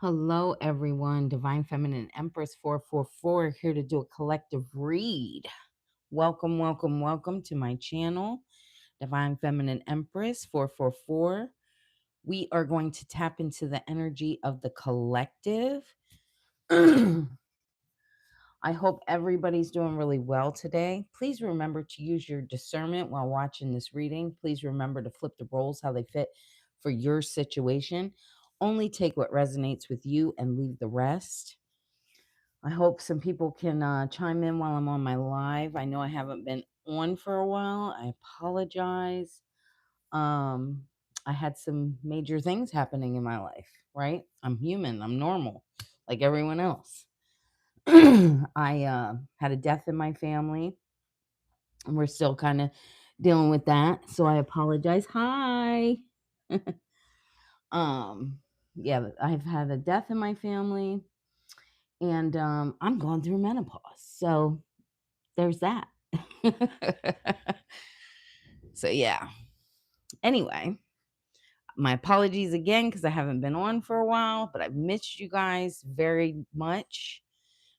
Hello, everyone. Divine Feminine Empress 444 here to do a collective read. Welcome, welcome, welcome to my channel, Divine Feminine Empress 444. We are going to tap into the energy of the collective. I hope everybody's doing really well today. Please remember to use your discernment while watching this reading. Please remember to flip the roles how they fit for your situation. Only take what resonates with you and leave the rest. I hope some people can chime in while I'm on my live. I know I haven't been on for a while. I apologize. Um, I had some major things happening in my life, right? I'm human. I'm normal, like everyone else. I had a death in my family, and we're still kind of dealing with that. So I apologize. Hi. um, yeah, I've had a death in my family, and I'm going through menopause. So there's that. So yeah. Anyway, my apologies again because I haven't been on for a while, but I've missed you guys very much.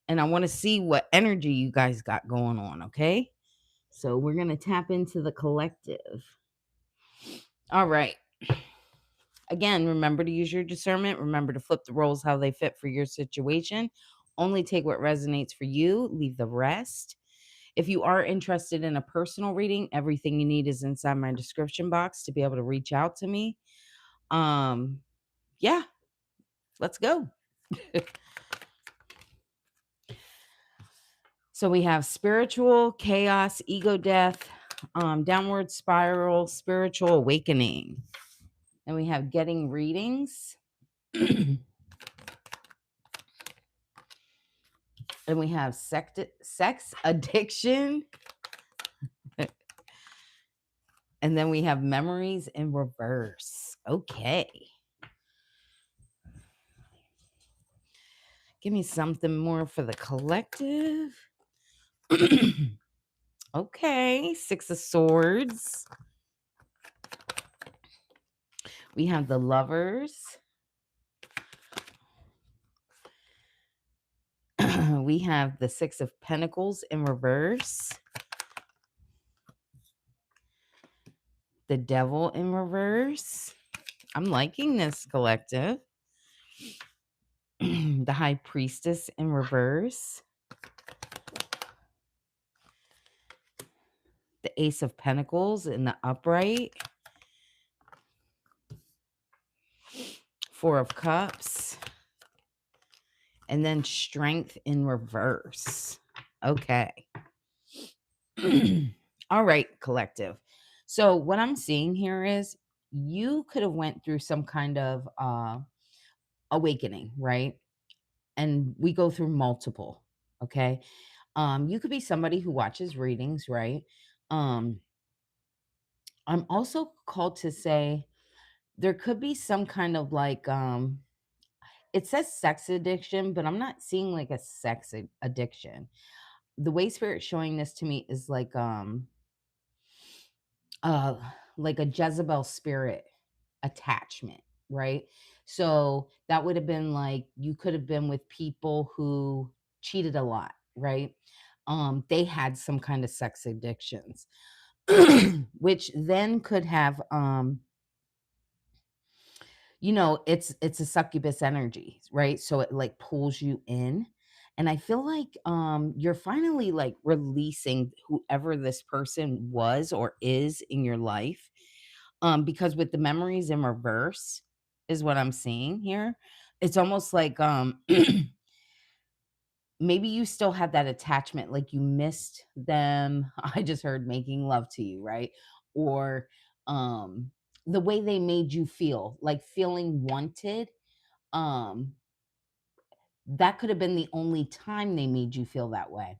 And I want to see what energy you guys got going on, okay? So we're going to tap into the collective. All right. Again, remember to use your discernment. Remember to flip the roles how they fit for your situation. Only take what resonates for you, leave the rest. If you are interested in a personal reading, everything you need is inside my description box to be able to reach out to me. Yeah, let's go. So we have spiritual, chaos, ego death, downward spiral, spiritual awakening. And we have getting readings. And we have sex addiction. And then we have memories in reverse. Okay. Give me something more for the collective. Okay. Six of Swords. We have the Lovers. We have the Six of Pentacles in reverse. The Devil in reverse. I'm liking this collective. The High Priestess in reverse. The Ace of Pentacles in the upright. Four of Cups. And then Strength in reverse. Okay. All right, collective. So what I'm seeing here is you could have went through some kind of awakening, right? And we go through multiple, okay? You could be somebody who watches readings, right? I'm also called to say there could be some kind of like it says sex addiction, but I'm not seeing like a sex addiction. The way spirit's showing this to me is uh like a Jezebel spirit attachment, right? So that would have been like you could have been with people who cheated a lot, right? They had some kind of sex addictions, which then could have it's a succubus energy, right? So it like pulls you in. And I feel like you're finally like releasing whoever this person was or is in your life. Because with the memories in reverse is what I'm seeing here. It's almost like maybe you still had that attachment, like you missed them. I just heard making love to you, right? Or the way they made you feel, like feeling wanted. Um, that could have been the only time they made you feel that way.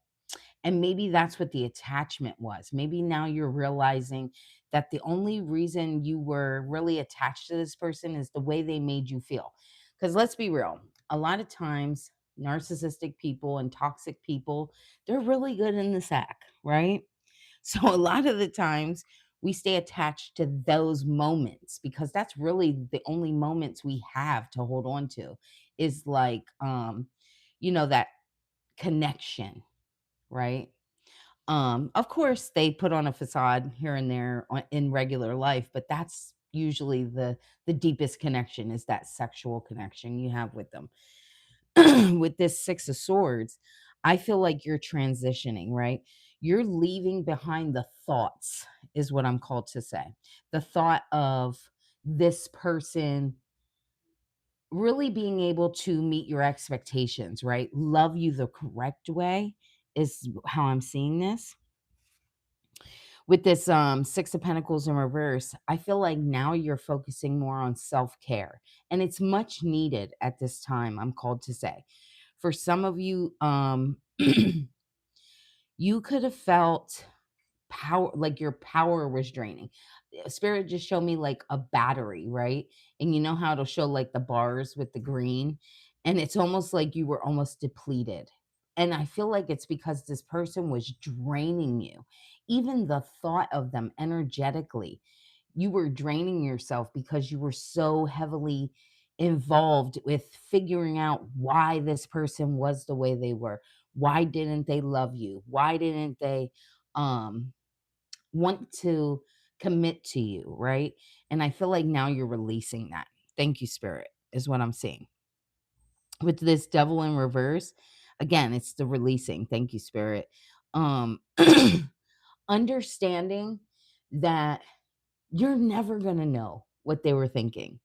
And maybe that's what the attachment was. Maybe now you're realizing that the only reason you were really attached to this person is the way they made you feel. Because let's be real, a lot of times, narcissistic people and toxic people, they're really good in the sack, right? So a lot of the times we stay attached to those moments because that's really the only moments we have to hold on to is like that connection, right? Of course, they put on a facade here and there in regular life, but that's usually the deepest connection is that sexual connection you have with them. With this Six of Swords, I feel like you're transitioning, right? You're leaving behind the thoughts, is what I'm called to say. The thought of this person really being able to meet your expectations, right? Love you the correct way is how I'm seeing this. With this Six of Pentacles in reverse, I feel like now you're focusing more on self-care, and it's much needed at this time, I'm called to say. For some of you, you could have felt power, like your power was draining. Spirit just showed me like a battery, right? And you know how it'll show like the bars with the green, and it's almost like you were almost depleted. And I feel like it's because this person was draining you. Even the thought of them energetically, you were draining yourself because you were so heavily involved with figuring out why this person was the way they were. Why didn't they love you? Why didn't they um want to commit to you, right? And I feel like now you're releasing that. Thank you, Spirit, is what I'm seeing. With this Devil in reverse, again, it's the releasing. Thank you, Spirit. Um Understanding that you're never going to know what they were thinking.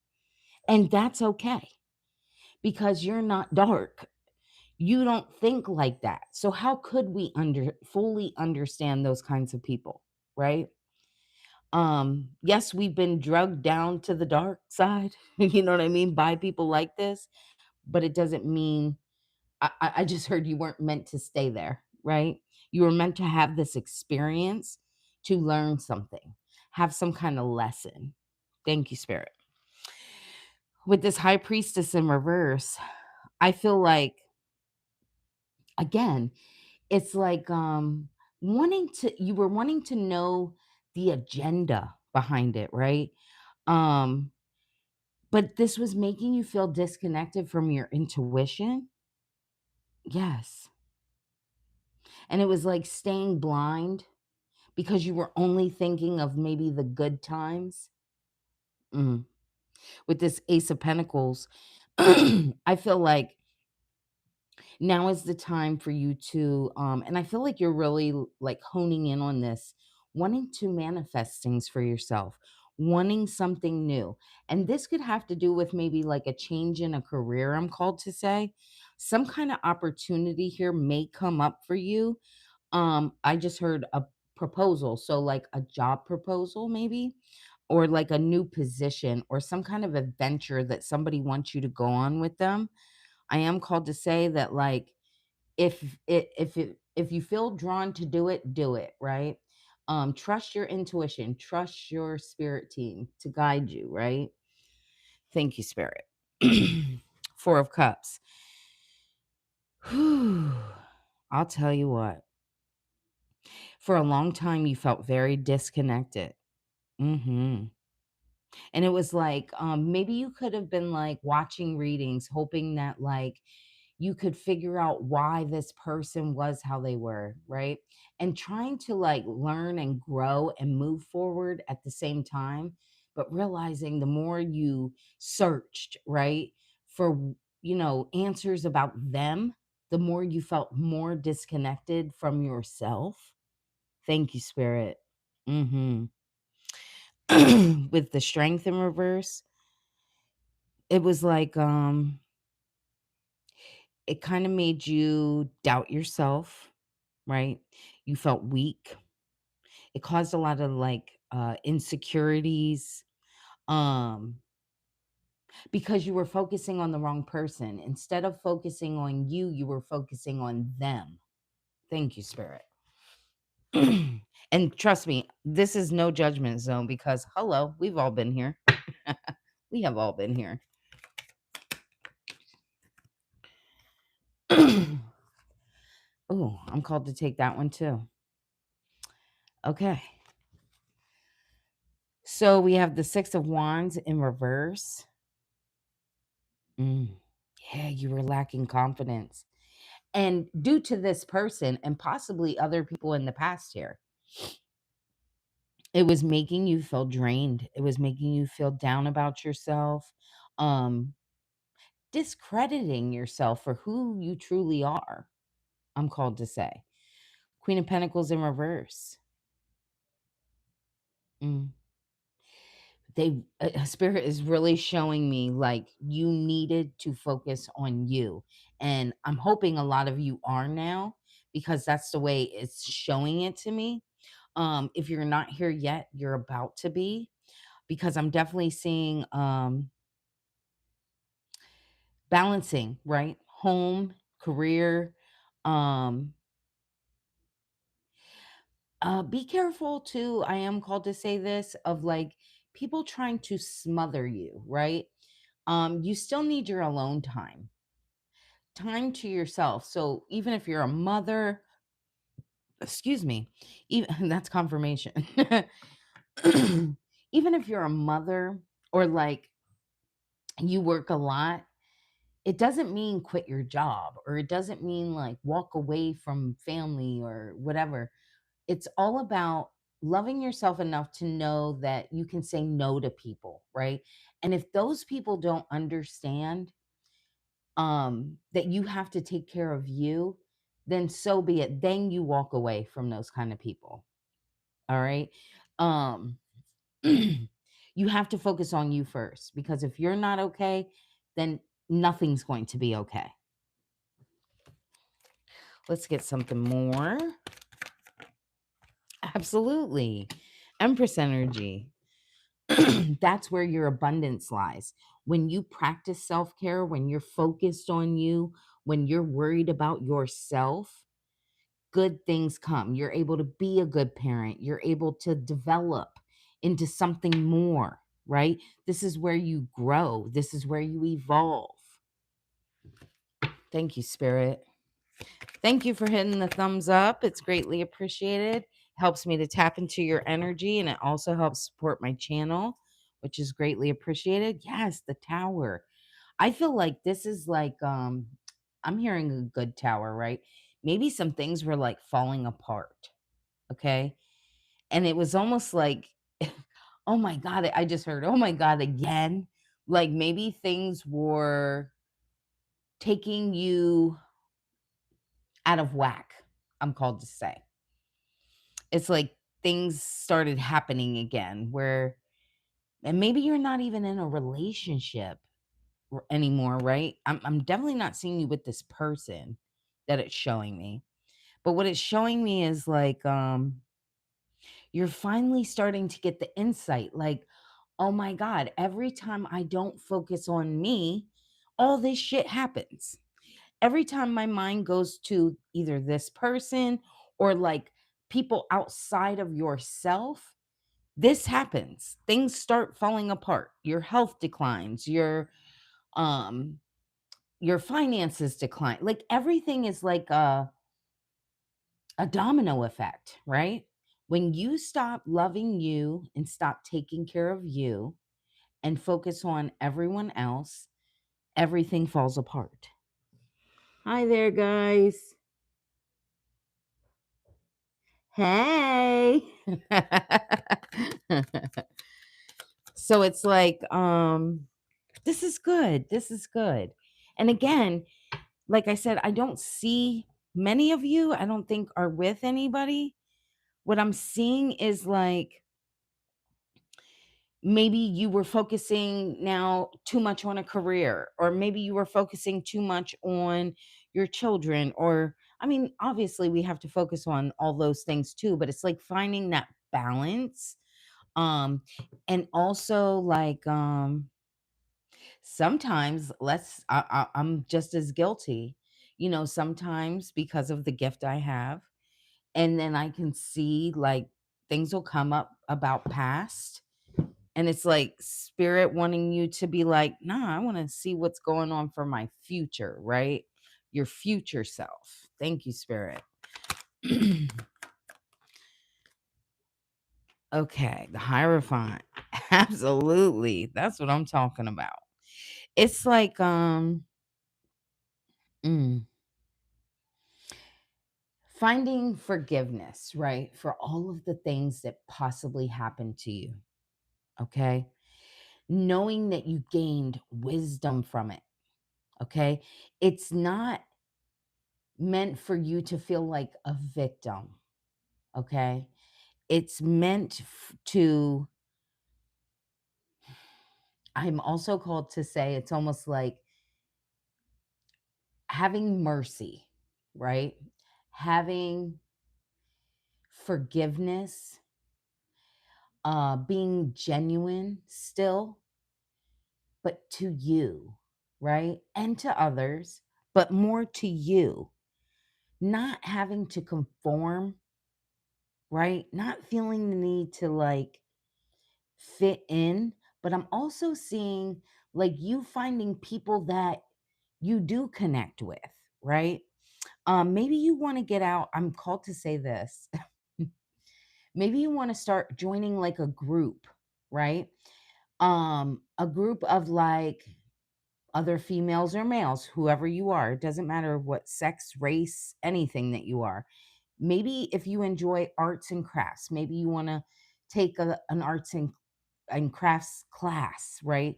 And that's okay because you're not dark. You don't think like that. So how could we fully understand those kinds of people, right? Yes, we've been drugged down to the dark side, you know what I mean, by people like this, but it doesn't mean I just heard you weren't meant to stay there, right? You were meant to have this experience to learn something, have some kind of lesson. Thank you, Spirit. With this High Priestess in reverse, I feel like, again, it's like you were wanting to know the agenda behind it, right? Um, but this was making you feel disconnected from your intuition. Yes. And it was like staying blind because you were only thinking of maybe the good times. Mm. With this Ace of Pentacles, I feel like now is the time for you to and I feel like you're really like honing in on this, wanting to manifest things for yourself, wanting something new. And this could have to do with maybe like a change in a career, I'm called to say. Some kind of opportunity here may come up for you. I just heard a proposal, so like a job proposal maybe, or like a new position or some kind of adventure that somebody wants you to go on with them. I am called to say that, like, if you feel drawn to do it, right? Trust your intuition, trust your spirit team to guide you, right? Thank you, Spirit. Four of Cups. Whew. I'll tell you what. For a long time, you felt very disconnected. Hmm. And it was like, maybe you could have been like watching readings, hoping that like you could figure out why this person was how they were, right? And trying to like learn and grow and move forward at the same time, but realizing the more you searched, right, for, answers about them, the more you felt more disconnected from yourself. Thank you, Spirit. Hmm. With the Strength in reverse, it was like it kind of made you doubt yourself, right? You felt weak. It caused a lot of like insecurities um because you were focusing on the wrong person. Instead of focusing on you, you were focusing on them. Thank you, Spirit. And trust me, this is no judgment zone because hello, we've all been here. We have all been here. Oh, I'm called to take that one too. Okay. So we have the 6 of Wands in reverse. Mm. Yeah, you were lacking confidence. And due to this person and possibly other people in the past here, it was making you feel drained. It was making you feel down about yourself, um, discrediting yourself for who you truly are, I'm called to say. Queen of Pentacles in reverse. Mm. Spirit is really showing me like you needed to focus on you, and I'm hoping a lot of you are now, because that's the way it's showing it to me. If you're not here yet, you're about to be, because I'm definitely seeing balancing, right? Home, career. um be careful too, I am called to say this, of like people trying to smother you, right? You still need your alone time to yourself. So even if you're a mother, excuse me, even that's confirmation. Even if you're a mother, or like you work a lot, it doesn't mean quit your job, or it doesn't mean like walk away from family or whatever. It's all about loving yourself enough to know that you can say no to people, right? And if those people don't understand that you have to take care of you, then so be it. Then you walk away from those kind of people. All right. um you have to focus on you first, because if you're not okay, then nothing's going to be okay. Let's get something more. Absolutely. Empress energy. That's where your abundance lies. When you practice self-care, when you're focused on you, when you're worried about yourself, good things come. You're able to be a good parent. You're able to develop into something more, right? This is where you grow. This is where you evolve. Thank you, Spirit. Thank you for hitting the thumbs up. It's greatly appreciated. Helps me to tap into your energy, and it also helps support my channel, which is greatly appreciated. Yes, the tower. I feel like this is like I'm hearing a good tower, right? Maybe some things were like falling apart. Okay? And it was almost like oh my god, I just heard, "Oh my god," again. Like maybe things were taking you out of whack, I'm called to say. It's like things started happening again, where and maybe you're not even in a relationship anymore, right? I'm definitely not seeing you with this person that it's showing me. But what it's showing me is like you're finally starting to get the insight, like, oh my god, every time I don't focus on me, all this shit happens. Every time my mind goes to either this person or like people outside of yourself, this happens. Things start falling apart. Your health declines, um your finances decline. Like everything is like a domino effect, right? When you stop loving you and stop taking care of you and focus on everyone else, everything falls apart. Hi there, guys. Hey. So it's like this is good. This is good. And again, like I said, I don't see many of you, I don't think are with anybody. What I'm seeing is like maybe you were focusing now too much on a career, or maybe you were focusing too much on your children, or I mean, obviously we have to focus on all those things too, but it's like finding that balance. Um and also like sometimes I'm just as guilty, sometimes because of the gift I have, and then I can see like things will come up about past, and it's like spirit wanting you to be like, nah, I want to see what's going on for my future, right? Your future self. Thank you, Spirit. Okay, the Hierophant. Absolutely. That's what I'm talking about. It's like mm, finding forgiveness, right? For all of the things that possibly happened to you, okay? Knowing that you gained wisdom from it, okay? It's not meant for you to feel like a victim, okay? It's meant to, I'm also called to say, it's almost like having mercy, right? Having forgiveness, being genuine still, but to you, right? And to others, but more to you. Not having to conform, right? Not feeling the need to like fit in, but I'm also seeing like you finding people that you do connect with, right? Maybe you want to get out. I'm called to say this. Maybe you want to start joining like a group, right? A group of like other females or males, whoever you are. It doesn't matter what sex, race, anything that you are. Maybe if you enjoy arts and crafts, maybe you want to take an arts and crafts class, right?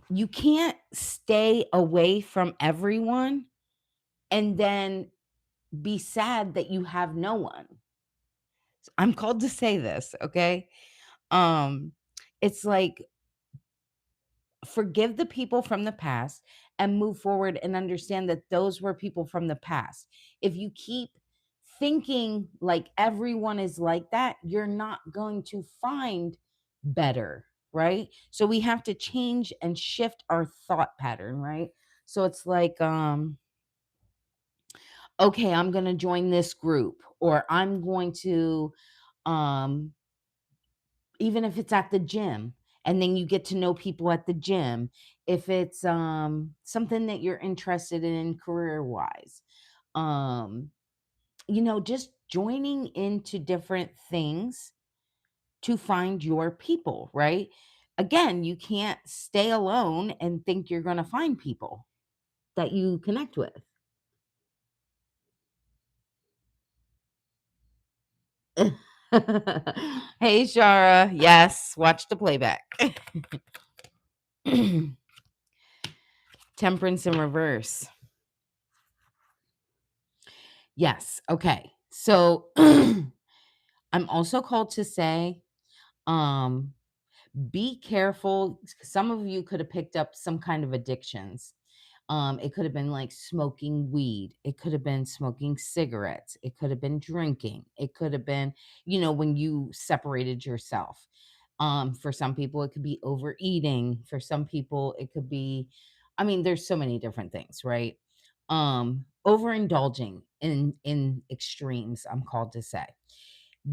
You can't stay away from everyone and then be sad that you have no one. I'm called to say this, okay? Um it's like forgive the people from the past and move forward and understand that those were people from the past. If you keep thinking like everyone is like that, you're not going to find better, right? So we have to change and shift our thought pattern, right? So it's like okay, I'm going to join this group, or I'm going to um even if it's at the gym, and then you get to know people at the gym. If it's something that you're interested in career wise, um just joining into different things to find your people, right? Again, you can't stay alone and think you're going to find people that you connect with. Hey Shara, yes, watch the playback. Temperance in reverse. Yes. Okay. So I'm also called to say, um, be careful. Some of you could have picked up some kind of addictions. It could have been like smoking weed. It could have been smoking cigarettes. It could have been drinking. It could have been, when you separated yourself. For some people, it could be overeating. For some people, it could be, I mean, there's so many different things, right? Overindulging in extremes, I'm called to say.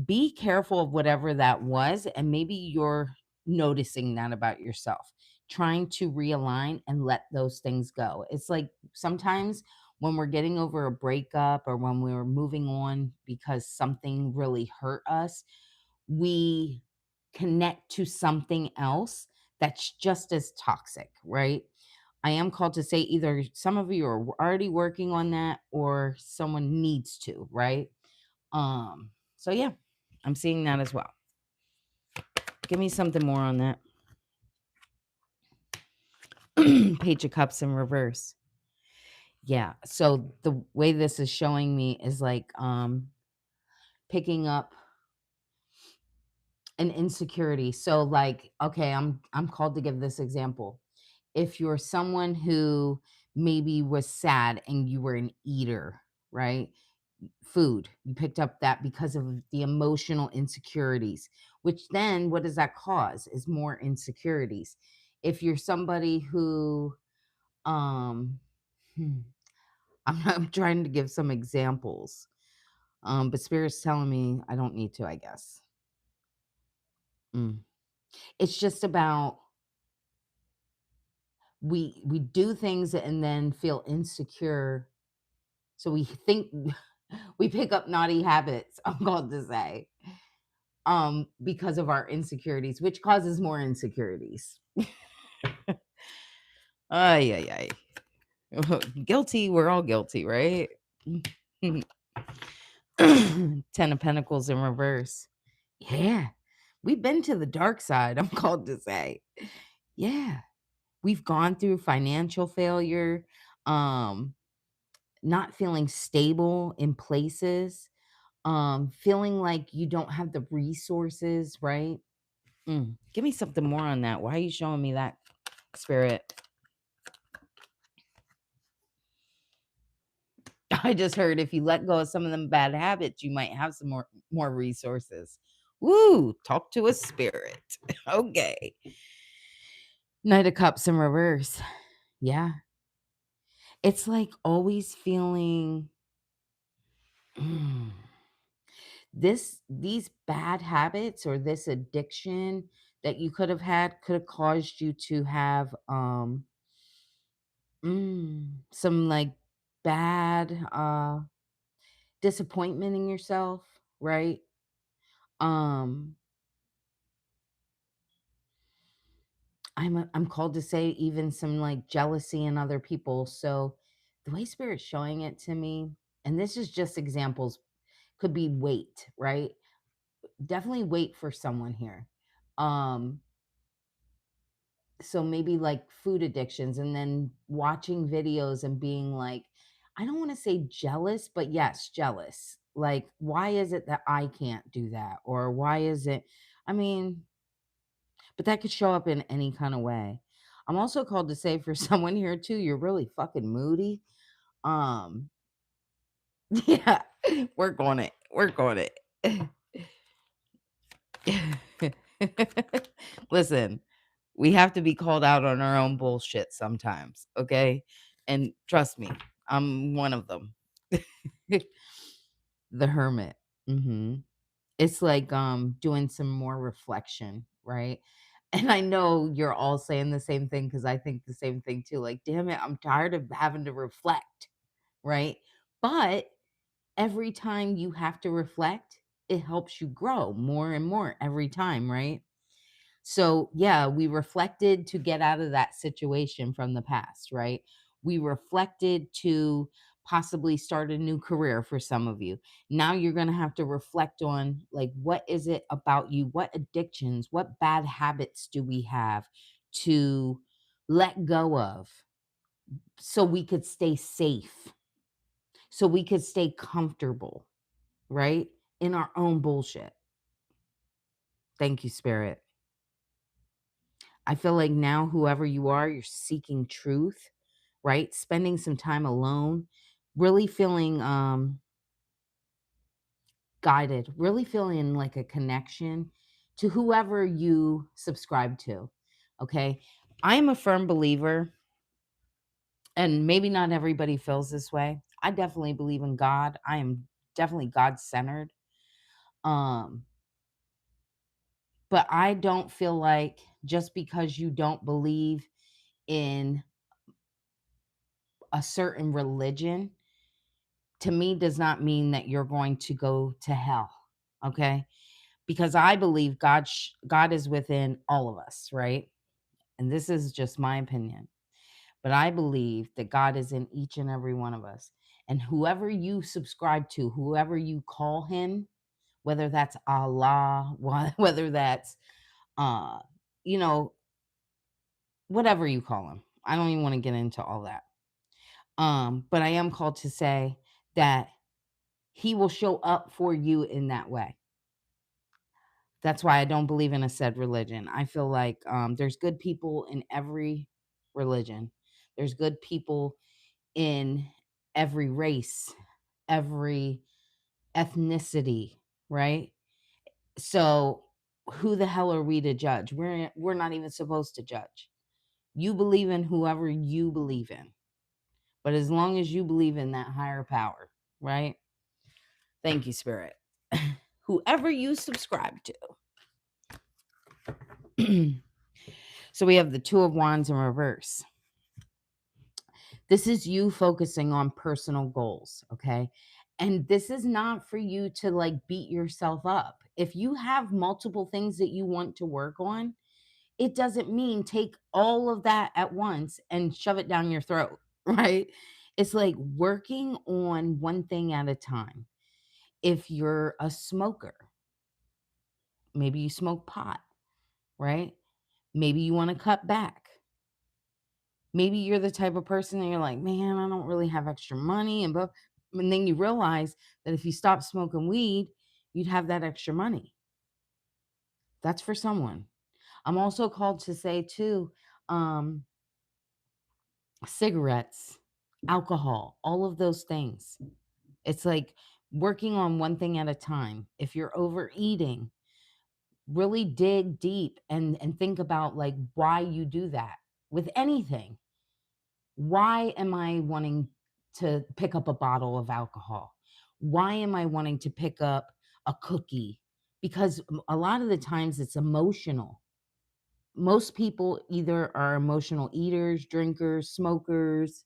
Be careful of whatever that was, and maybe you're noticing that about yourself, trying to realign and let those things go. It's like sometimes when we're getting over a breakup or when we're moving on because something really hurt us, we connect to something else that's just as toxic, right? I am called to say either some of you are already working on that or someone needs to, right? So yeah, I'm seeing that as well. Give me something more on that. Page of Cups in reverse. Yeah. So the way this is showing me is like picking up an insecurity. So like, okay, I'm called to give this example. If you're someone who maybe was sad and you were an eater, right? Food, you picked up that because of the emotional insecurities, which then what does that cause is more insecurities. If you're somebody who um hmm, I'm trying to give some examples, but spirit's telling me I don't need to, I guess. It's just about we do things and then feel insecure, so we think we pick up naughty habits, I'm going to say. because of our insecurities, which causes more insecurities. Ay, ay, ay. Guilty. We're all guilty, right? 10 of Pentacles in reverse. Yeah. We've been to the dark side, I'm called to say. Yeah. We've gone through financial failure, not feeling stable in places, feeling like you don't have the resources, right? Give me something more on that. Why are you showing me that, Spirit? I just heard if you let go of some of them bad habits, you might have some more resources. Woo! Talk to a spirit. Okay. Knight of Cups in reverse. Yeah. It's like always feeling these bad habits or this addiction that you could have caused you to have some like bad disappointment in yourself, right? Um I'm called to say even some like jealousy in other people. So the way spirit's showing it to me, and this is just examples, could be weight, right? Definitely wait for someone here. Um so maybe like food addictions and then watching videos and being like, I don't want to say jealous, but yes, jealous. Like, why is it that I can't do that? Or why is it, I mean, but that could show up in any kind of way. I'm also called to say for someone here too, you're really fucking moody. Um, yeah, work on it. Work on it. Listen, we have to be called out on our own bullshit sometimes, okay? And trust me, I'm one of them. The Hermit. It's like doing some more reflection, right? And I know you're all saying the same thing because I think the same thing too. Like, damn it, I'm tired of having to reflect, right? But every time you have to reflect, it helps you grow more and more every time, right? So, yeah, we reflected to get out of that situation from the past, right? We reflected to possibly start a new career for some of you. Now you're going to have to reflect on like, what is it about you? What addictions, what bad habits do we have to let go of so we could stay safe, so we could stay comfortable, right? In our own bullshit. Thank you, Spirit. I feel like now, whoever you are, you're seeking truth, right? Spending some time alone, really feeling guided, really feeling like a connection to whoever you subscribe to. Okay. I am a firm believer, and maybe not everybody feels this way. I definitely believe in God. I am definitely God centered. Um, but I don't feel like just because you don't believe in a certain religion, to me does not mean that you're going to go to hell, okay? Because I believe God is within all of us, right? And this is just my opinion. But I believe that God is in each and every one of us. And whoever you subscribe to, whoever you call him, whether that's Allah, whether that's uh, you know, whatever you call him. I don't even want to get into all that. But I am called to say that he will show up for you in that way. That's why I don't believe in a said religion. I feel like there's good people in every religion. There's good people in every race, every ethnicity, right? So who the hell are we to judge? We're not even supposed to judge. You believe in whoever you believe in. But as long as you believe in that higher power, right? Thank you, Spirit. Whoever you subscribe to. So we have the Two of Wands in reverse. This is you focusing on personal goals, okay? And this is not for you to like beat yourself up. If you have multiple things that you want to work on, it doesn't mean take all of that at once and shove it down your throat, right? It's like working on one thing at a time. If you're a smoker, maybe you smoke pot, right? Maybe you want to cut back. Maybe you're the type of person that you're like, man, I don't really have extra money. And then you realize that if you stop smoking weed, you'd have that extra money. That's for someone. I'm also called to say, too, um, cigarettes, alcohol, all of those things. It's like working on one thing at a time. If you're overeating, really dig deep and think about like why you do that with anything. Why am I wanting to pick up a bottle of alcohol? Why am I wanting to pick up a cookie? Because a lot of the times it's emotional. Most people either are emotional eaters, drinkers, smokers.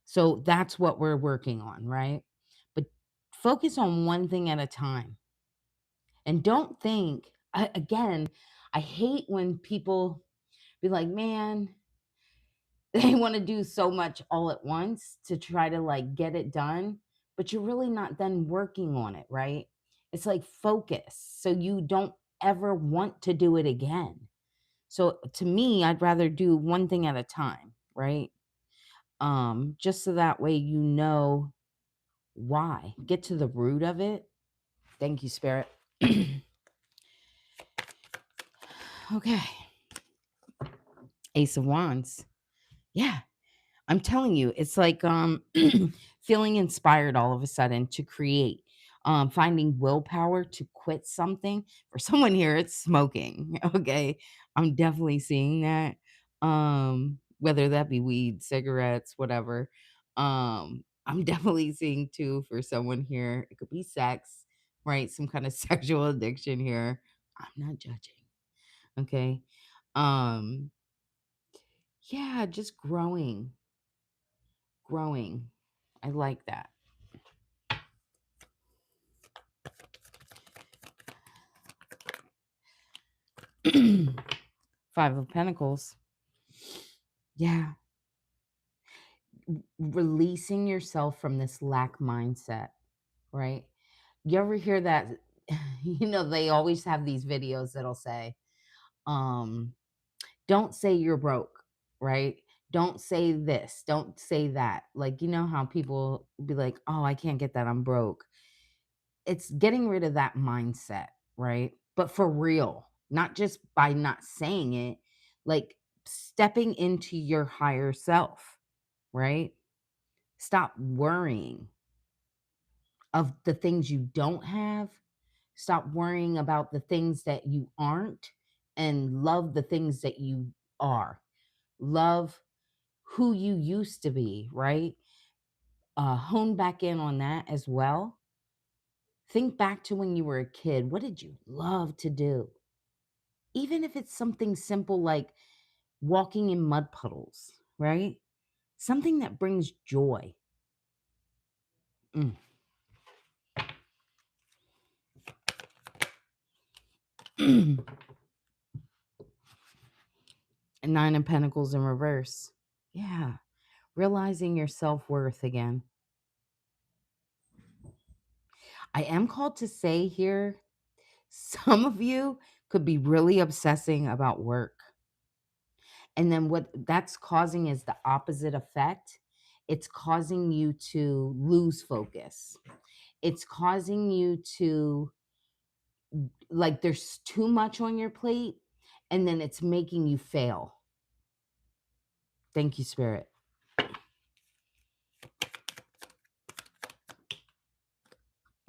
So that's what we're working on, right? But focus on one thing at a time. And don't think, again, I hate when people be like, man, they want to do so much all at once to try to like get it done, but you're really not done working on it, right? It's like focus so you don't ever want to do it again. So to me, I'd rather do one thing at a time, right? Just so that way you know why. Get to the root of it. Thank you, Spirit. Okay. Ace of Wands. Yeah. I'm telling you, it's like feeling inspired all of a sudden to create, finding willpower to quit something. For someone here, it's smoking. Okay. I'm definitely seeing that. Whether that be weed, cigarettes, whatever. I'm definitely seeing too for someone here, it could be sex, right? Some kind of sexual addiction here. I'm not judging. Okay. Um, yeah, just growing. I like that. Five of Pentacles. Yeah. Releasing yourself from this lack mindset, right? You ever hear that? They always have these videos that'll say, um, don't say you're broke, right? Don't say this, don't say that. Like, you know how people be like, oh, I can't get that, I'm broke. It's getting rid of that mindset, right? But for real, not just by not saying it, like stepping into your higher self, right? Stop worrying of the things you don't have. Stop worrying about the things that you aren't and love the things that you are. Love who you used to be, right? Hone back in on that as well. Think back to when you were a kid. What did you love to do? Even if it's something simple like walking in mud puddles, right? Something that brings joy. Mm. Nine of Pentacles in reverse. Yeah. Realizing your self-worth again. I am called to say here, some of you could be really obsessing about work. And then what that's causing is the opposite effect. It's causing you to lose focus. It's causing you to, like, there's too much on your plate, and then it's making you fail. Thank you, Spirit.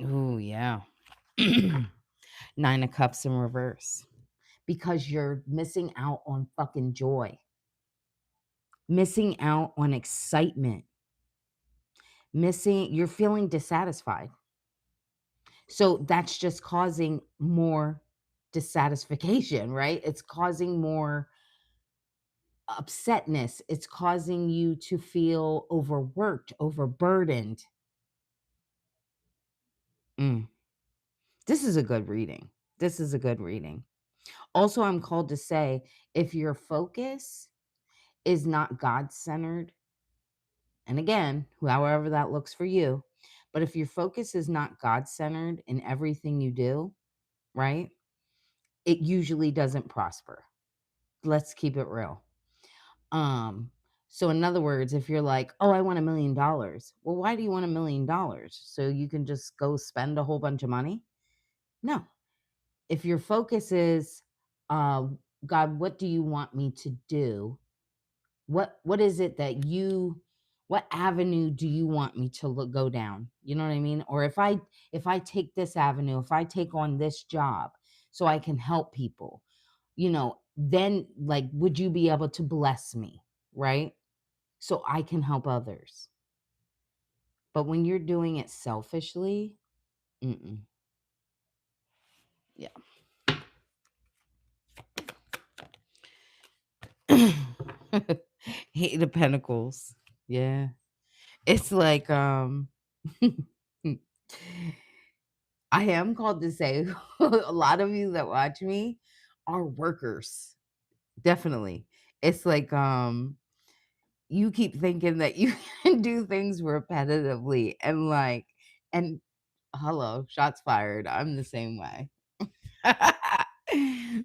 Oh, yeah. Nine of Cups in reverse. Because you're missing out on fucking joy, missing out on excitement, you're feeling dissatisfied. So that's just causing more dissatisfaction, right? It's causing more upsetness. It's causing you to feel overworked, overburdened. Mm. This is a good reading. This is a good reading. Also, I'm called to say if your focus is not God centered, and again, however that looks for you, but if your focus is not God centered in everything you do, right, it usually doesn't prosper. Let's keep it real. Um, so in other words, if you're like, "Oh, I want $1,000,000." Well, why do you want $1,000,000? So you can just go spend a whole bunch of money? No. If your focus is, uh, "God, what do you want me to do? What is it that what avenue do you want me to go down?" You know what I mean? Or if I take this avenue, if I take on this job so I can help people, then like would you be able to bless me, right? So I can help others. But when you're doing it selfishly, mm-mm. Yeah. Eight of Pentacles. Yeah. It's like I am called to say a lot of you that watch me are workers. Definitely. It's like you keep thinking that you can do things repetitively and hello, shots fired. I'm the same way.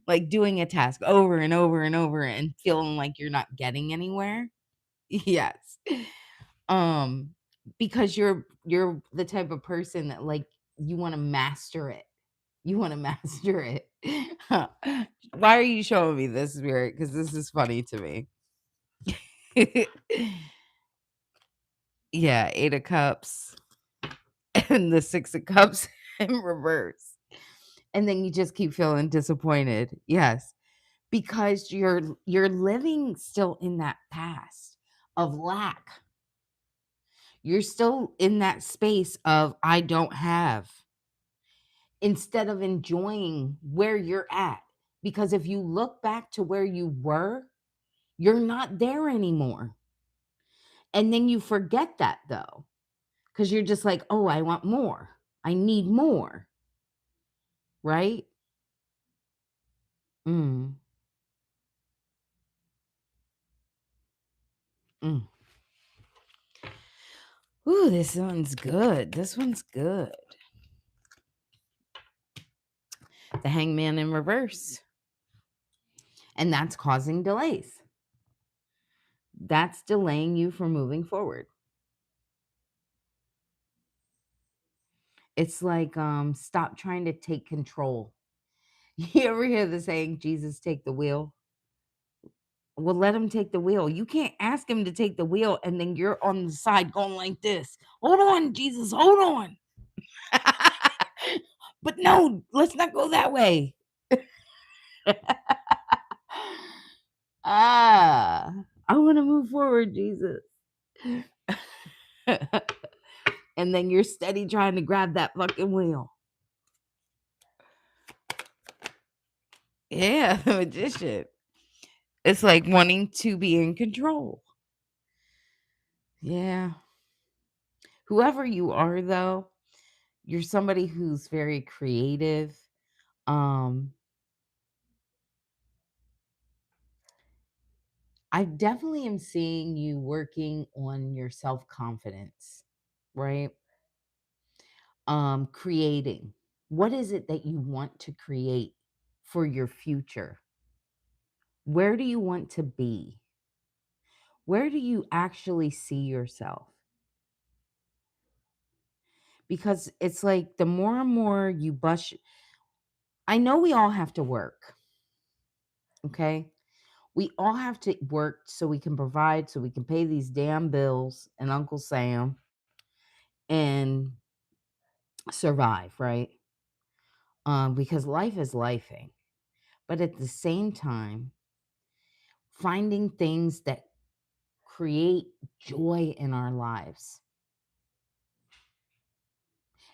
Like doing a task over and over and over and feeling like you're not getting anywhere. Yes. Um because you're the type of person that like you want to master it. You want to master it. Why are you showing me this, Spirit? Because this is funny to me. Yeah, 8 of Cups and the 6 of Cups in reverse. And then you just keep feeling disappointed. Yes. Because you're living still in that past of lack. You're still in that space of I don't have instead of enjoying where you're at. Because if you look back to where you were, you're not there anymore. And then you forget that though, because you're just like, oh, I want more. I need more. Right? Mm, mm. Ooh, this one's good. This one's good. The Hangman in reverse. And that's causing delays. That's delaying you from moving forward. It's like stop trying to take control. You ever hear the saying, Jesus, take the wheel? Well, let him take the wheel. You can't ask him to take the wheel and then you're on the side going like this. Hold on, Jesus, hold on. But no, let's not go that way. I want to move forward, Jesus. And then you're steady trying to grab that fucking wheel. Yeah, the magician. It's like wanting to be in control. Yeah. Whoever you are, though, you're somebody who's very creative. Um, I definitely am seeing you working on your self-confidence, right? Creating. What is it that you want to create for your future? Where do you want to be? Where do you actually see yourself? Because it's like the more and more you I know we all have to work, okay? We all have to work so we can provide, so we can pay these damn bills and Uncle Sam and survive, right? Because life is lifing. But at the same time, finding things that create joy in our lives.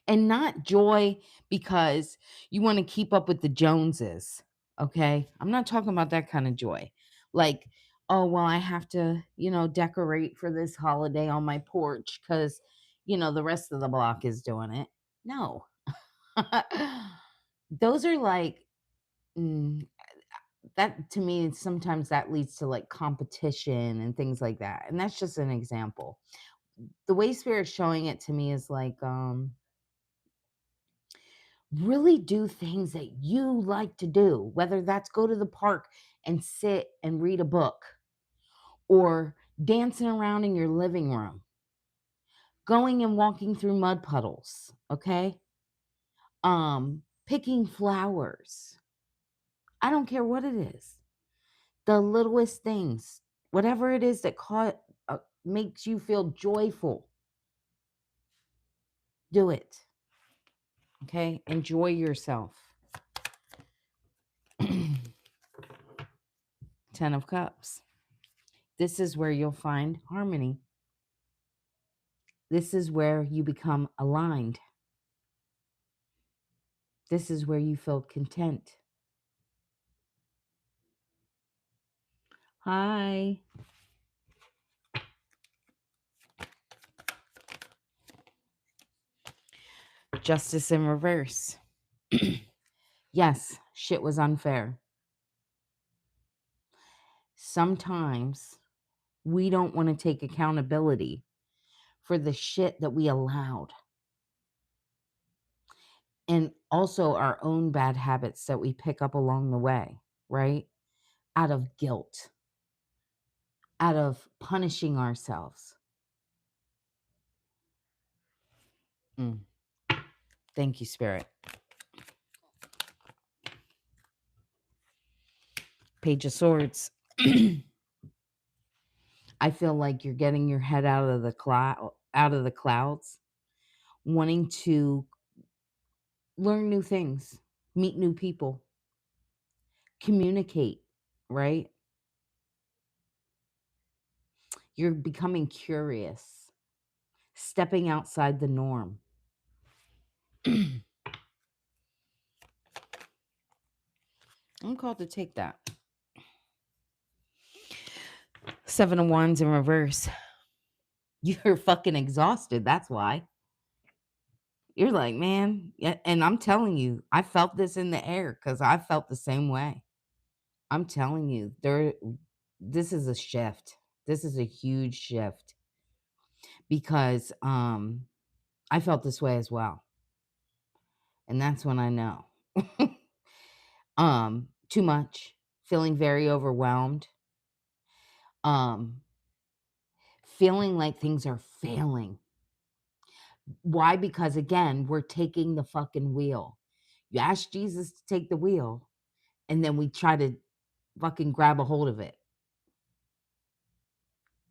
And not joy because you want to keep up with the Joneses. Okay. I'm not talking about that kind of joy. Like, oh, well, I have to, decorate for this holiday on my porch because, the rest of the block is doing it. No. Those are like, mm, that to me, sometimes that leads to like competition and things like that. And that's just an example. The way Spirit's showing it to me is like, really do things that you like to do, whether that's go to the park and sit and read a book, or dancing around in your living room, going and walking through mud puddles, okay? Picking flowers. I don't care what it is. The littlest things, whatever it is that makes you feel joyful, do it. Okay? Enjoy yourself. 10 of Cups. This is where you'll find harmony. This is where you become aligned. This is where you feel content. Hi. Justice in reverse. Yes, shit was unfair. Sometimes we don't want to take accountability for the shit that we allowed. And also our own bad habits that we pick up along the way, right? Out of guilt, out of punishing ourselves. Thank you, Spirit. Page of Swords. I feel like you're getting your head out of the clouds, wanting to learn new things, meet new people, communicate, right? You're becoming curious, stepping outside the norm. I'm called to take that. 7 of Wands in reverse. You're fucking exhausted. That's why. You're like, man, yeah, and I'm telling you, I felt this in the air because I felt the same way. I'm telling you, this is a shift. This is a huge shift because I felt this way as well. And that's when I know. Too much, feeling very overwhelmed. Feeling like things are failing. Why? Because again, we're taking the fucking wheel. You ask Jesus to take the wheel, and then we try to fucking grab a hold of it.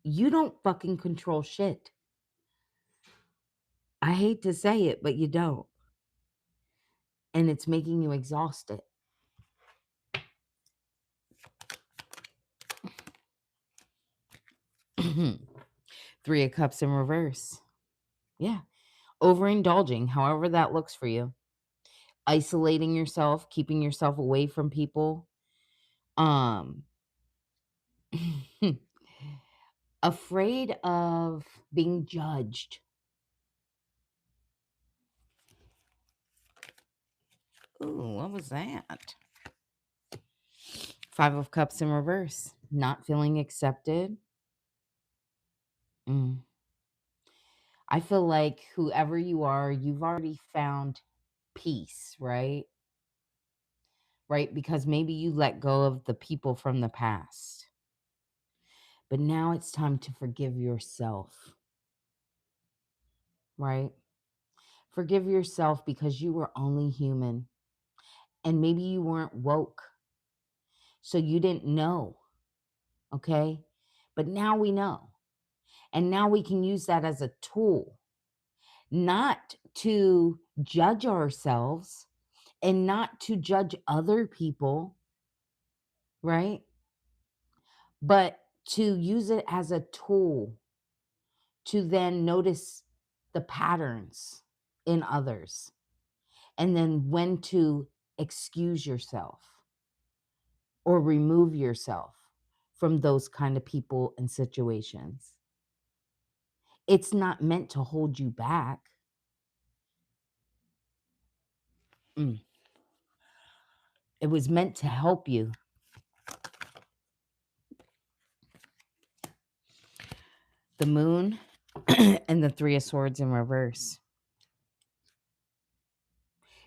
You don't fucking control shit. I hate to say it, but you don't. And it's making you exhausted. Three of Cups in reverse. Yeah. Overindulging, however that looks for you. Isolating yourself, keeping yourself away from people. Afraid of being judged. Ooh, what was that? 5 of Cups in reverse. Not feeling accepted. I feel like whoever you are, you've already found peace, right? Right? Because maybe you let go of the people from the past. But now it's time to forgive yourself. Right? Forgive yourself because you were only human. And maybe you weren't woke. So you didn't know. Okay? But now we know. And now we can use that as a tool, not to judge ourselves and not to judge other people, right? But to use it as a tool to then notice the patterns in others and then when to excuse yourself or remove yourself from those kind of people and situations. It's not meant to hold you back. Mm. It was meant to help you. The moon and the three of swords in reverse.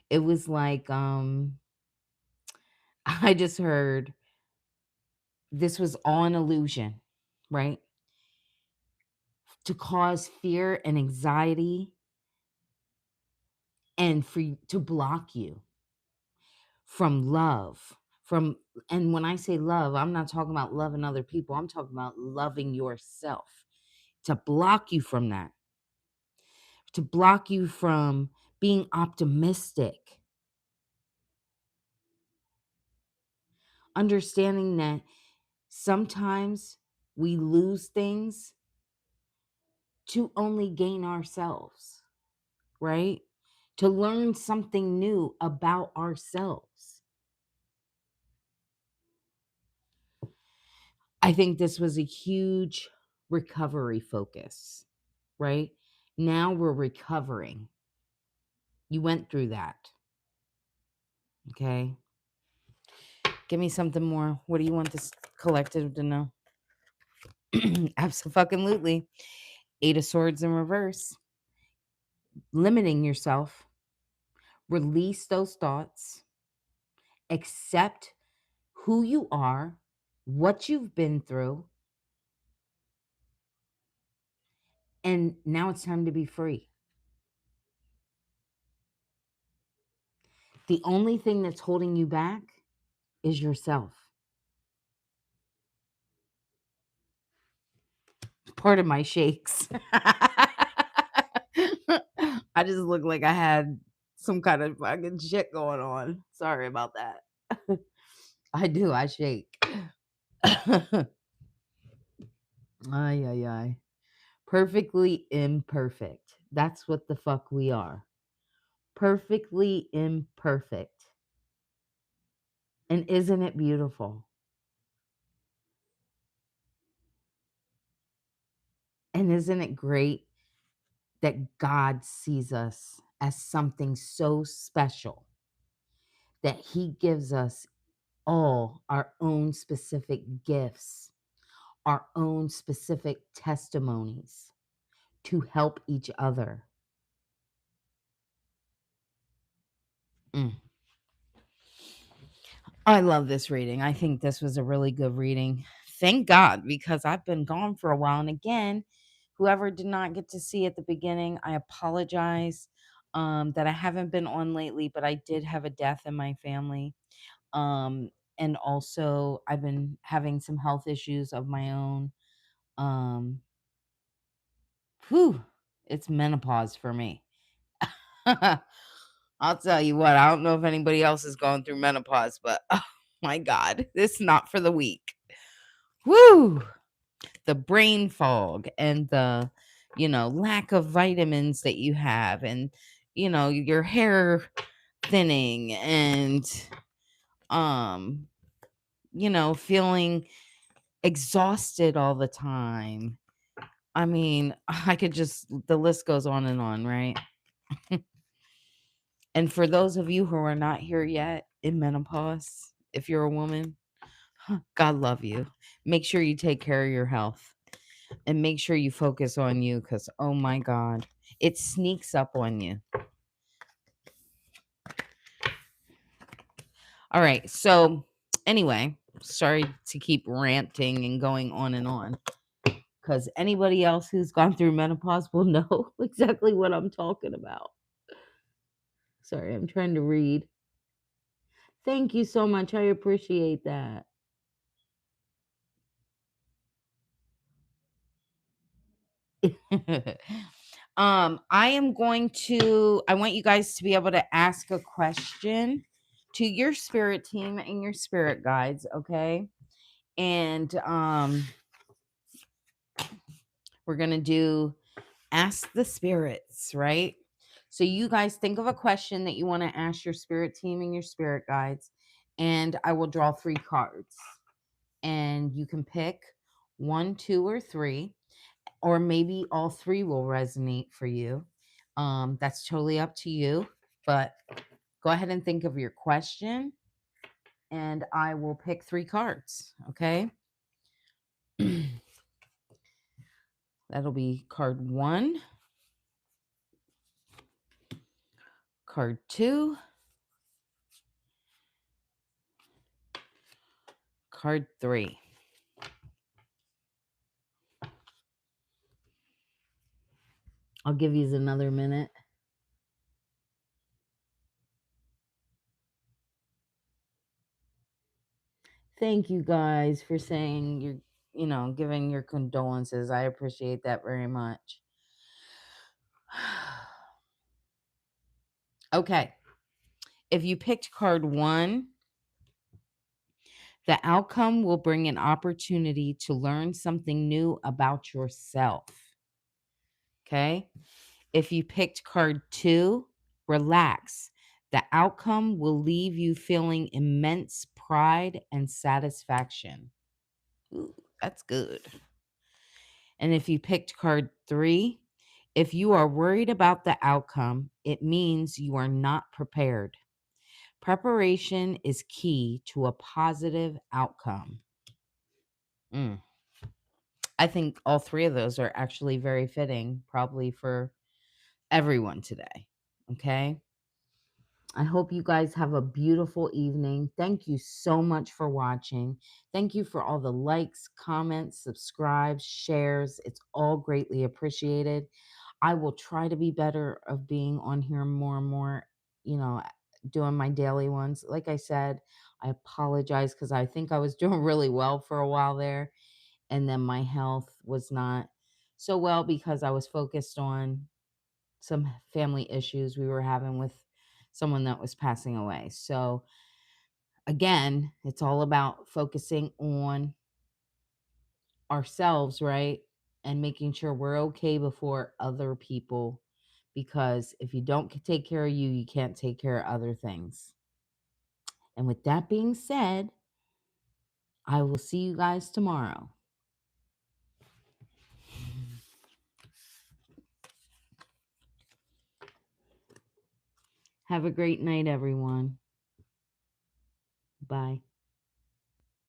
It was like, I just heard this was all an illusion, right? To cause fear and anxiety and to block you from love. From And when I say love, I'm not talking about loving other people. I'm talking about loving yourself. To block you from that. To block you from being optimistic. Understanding that sometimes we lose things to only gain ourselves, right? To learn something new about ourselves. I think this was a huge recovery focus, right? Now we're recovering. You went through that. Okay. Give me something more. What do you want this collective to know? Absolutely. Eight of Swords in reverse. Limiting yourself. Release those thoughts. Accept who you are, what you've been through. And now it's time to be free. The only thing that's holding you back is yourself. Part of my shakes. I just look like I had some kind of fucking shit going on. Sorry about that. I do. I shake. Ay, ay, ay. Perfectly imperfect. That's what the fuck we are. Perfectly imperfect. And isn't it beautiful? And isn't it great that God sees us as something so special that He gives us all our own specific gifts, our own specific testimonies to help each other? Mm. I love this reading. I think this was a really good reading. Thank God, because I've been gone for a while. And again, whoever did not get to see at the beginning, I apologize that I haven't been on lately, but I did have a death in my family. Um, and also, I've been having some health issues of my own. Um, Whew, it's menopause for me. I'll tell you what, I don't know if anybody else is going through menopause, but oh my God, it's not for the weak. Woo! The brain fog and the, lack of vitamins that you have, and, your hair thinning, and, um, feeling exhausted all the time. I mean, the list goes on, right? And for those of you who are not here yet in menopause, if you're a woman, God love you. Make sure you take care of your health and make sure you focus on you, because, oh my God, it sneaks up on you. All right. So, anyway, sorry to keep ranting and going on, because anybody else who's gone through menopause will know exactly what I'm talking about. Sorry, I'm trying to read. Thank you so much. I appreciate that. I want you guys to be able to ask a question to your spirit team and your spirit guides, okay? And we're going to do ask the spirits, right? So you guys think of a question that you want to ask your spirit team and your spirit guides, and I will draw 3 cards. And you can pick 1, 2, or 3, or maybe all 3 will resonate for you. That's totally up to you, but Go ahead and think of your question, and I will pick 3 cards, okay? That'll be card 1, card 2, card 3. I'll give you another minute. Thank you guys for saying giving your condolences. I appreciate that very much. Okay. If you picked card 1, the outcome will bring an opportunity to learn something new about yourself. Okay. If you picked card 2, relax. The outcome will leave you feeling immense pride and satisfaction. Ooh, that's good. And if you picked card 3, if you are worried about the outcome, it means you are not prepared. Preparation is key to a positive outcome. I think all 3 of those are actually very fitting, probably for everyone today. Okay. I hope you guys have a beautiful evening. Thank you so much for watching. Thank you for all the likes, comments, subscribes, shares. It's all greatly appreciated. I will try to be better of being on here more and more, doing my daily ones. Like I said, I apologize because I think I was doing really well for a while there. And then my health was not so well because I was focused on some family issues we were having with someone that was passing away. So again, it's all about focusing on ourselves, right? And making sure we're okay before other people. Because if you don't take care of you, you can't take care of other things. And with that being said, I will see you guys tomorrow. Have a great night, everyone. Bye.